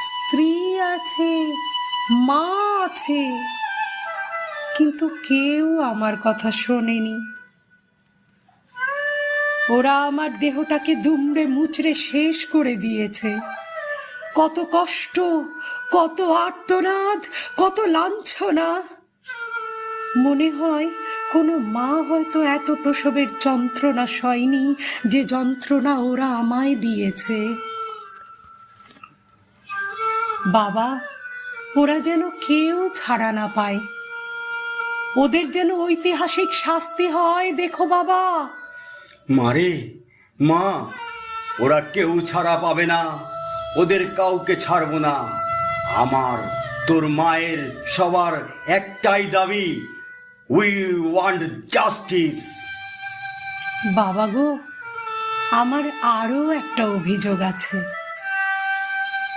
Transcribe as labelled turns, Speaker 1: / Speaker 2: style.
Speaker 1: স্ত্রী আছে, মা আছে, কিন্তু কেউ আমার কথা শোনেনি। ওরা আমার দেহটাকে দুমড়ে মুচড়ে শেষ করে দিয়েছে। কত কষ্ট, কত আর্তনাদ, কত লাঞ্ছনা। মনে হয় কোনো মা হয়তো এত প্রসবের যন্ত্রণা সয়নি যে যন্ত্রণা ওরা আমায় দিয়েছে। বাবা, ওরা যেন কেউ ছাড়া না পায়, ওদের যেন ঐতিহাসিক শাস্তি হয়। দেখো বাবা।
Speaker 2: মারে, মা, ওরা কেউ ছাড়া পাবে না, ওদের কাউকে ছাড়বো না। আমার, তোর মায়ের, সবার একটাই দাবি, উই ওয়ান্ট জাস্টিস।
Speaker 1: বাবা গো, আমার আরো একটা অভিযোগ আছে।